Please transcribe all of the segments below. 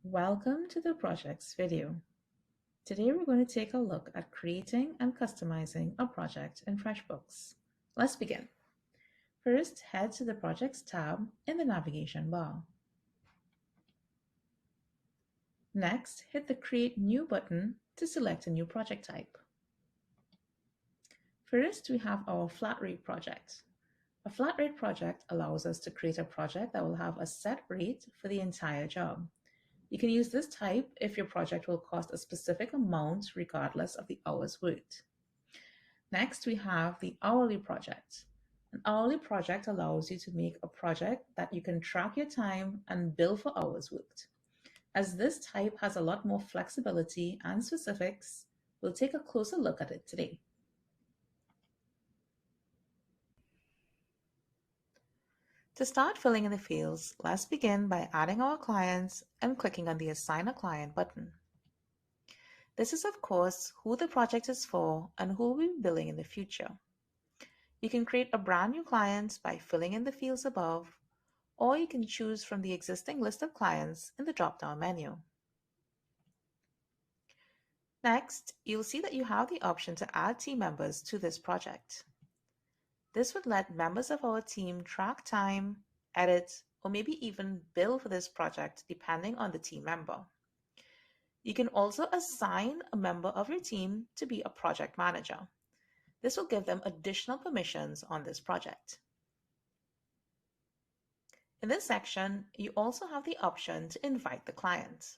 Welcome to the projects video. Today we're going to take a look at creating and customizing a project in FreshBooks. Let's begin. First, head to the Projects tab in the navigation bar. Next, hit the Create New button to select a new project type. First, we have our flat rate project. A flat rate project allows us to create a project that will have a set rate for the entire job. You can use this type if your project will cost a specific amount regardless of the hours worked. Next, we have the hourly project. An hourly project allows you to make a project that you can track your time and bill for hours worked. As this type has a lot more flexibility and specifics, we'll take a closer look at it today. To start filling in the fields, let's begin by adding our clients and clicking on the Assign a Client button. This is, of course, who the project is for and who will be billing in the future. You can create a brand new client by filling in the fields above, or you can choose from the existing list of clients in the drop-down menu. Next, you'll see that you have the option to add team members to this project. This would let members of our team track time, edit, or maybe even bill for this project depending on the team member. You can also assign a member of your team to be a project manager. This will give them additional permissions on this project. In this section, you also have the option to invite the client.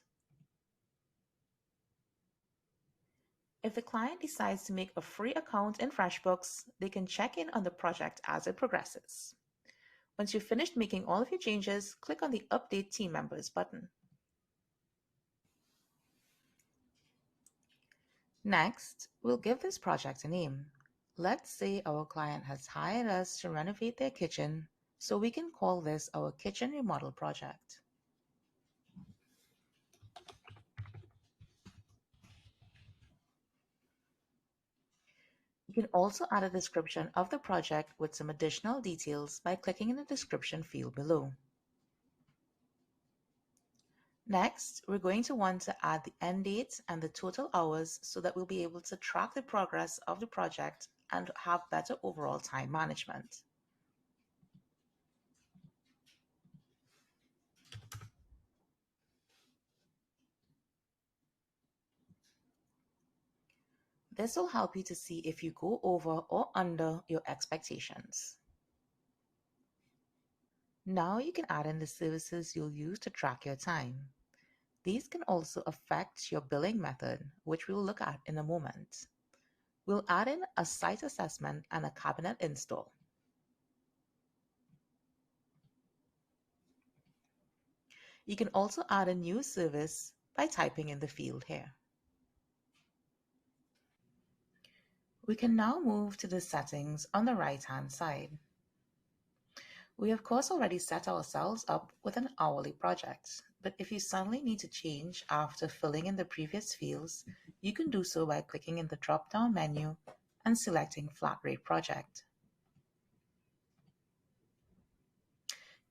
If the client decides to make a free account in FreshBooks, they can check in on the project as it progresses. Once you've finished making all of your changes, click on the Update Team Members button. Next, we'll give this project a name. Let's say our client has hired us to renovate their kitchen, so we can call this our kitchen remodel project. You can also add a description of the project with some additional details by clicking in the description field below. Next, we're going to want to add the end date and the total hours so that we'll be able to track the progress of the project and have better overall time management. This will help you to see if you go over or under your expectations. Now you can add in the services you'll use to track your time. These can also affect your billing method, which we'll look at in a moment. We'll add in a site assessment and a cabinet install. You can also add a new service by typing in the field here. We can now move to the settings on the right-hand side. We of course already set ourselves up with an hourly project, but if you suddenly need to change after filling in the previous fields, you can do so by clicking in the drop-down menu and selecting Flat Rate Project.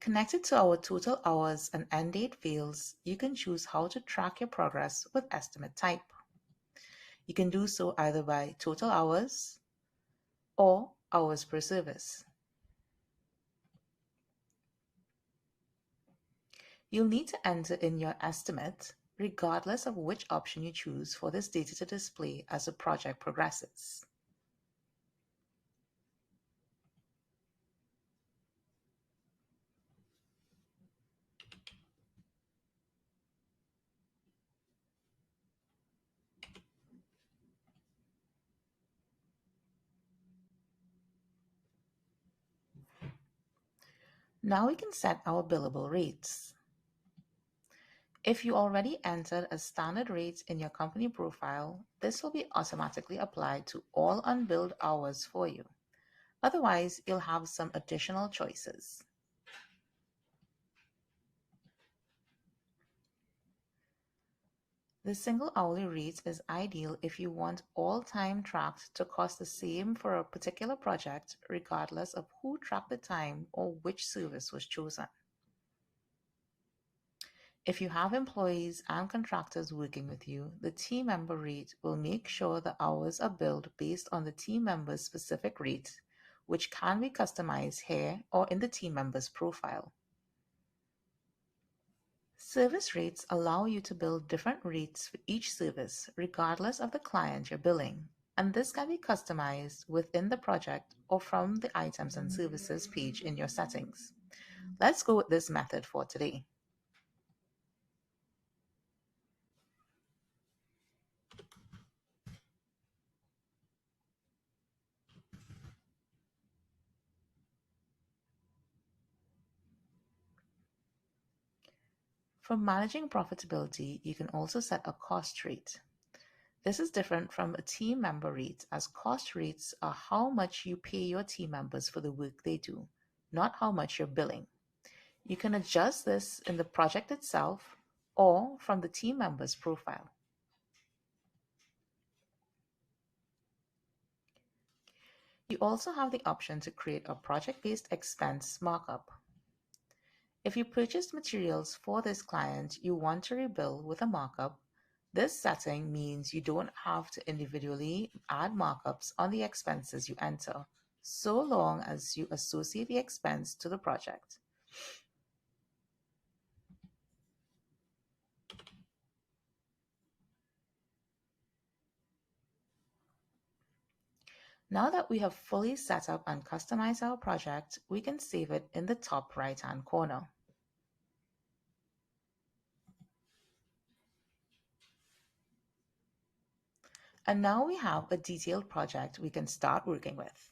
Connected to our total hours and end date fields, you can choose how to track your progress with estimate type. You can do so either by total hours or hours per service. You'll need to enter in your estimate regardless of which option you choose for this data to display as the project progresses. Now we can set our billable rates. If you already entered a standard rate in your company profile, this will be automatically applied to all unbilled hours for you. Otherwise, you'll have some additional choices. The single hourly rate is ideal if you want all time tracked to cost the same for a particular project, regardless of who tracked the time or which service was chosen. If you have employees and contractors working with you, the team member rate will make sure the hours are billed based on the team member's specific rate, which can be customized here or in the team member's profile. Service rates allow you to bill different rates for each service, regardless of the client you're billing, and this can be customized within the project or from the Items and Services page in your settings. Let's go with this method for today. For managing profitability, you can also set a cost rate. This is different from a team member rate, as cost rates are how much you pay your team members for the work they do, not how much you're billing. You can adjust this in the project itself or from the team member's profile. You also have the option to create a project-based expense markup. If you purchased materials for this client you want to rebill with a markup, this setting means you don't have to individually add markups on the expenses you enter, so long as you associate the expense to the project. Now that we have fully set up and customized our project, we can save it in the top right-hand corner. And now we have a detailed project we can start working with.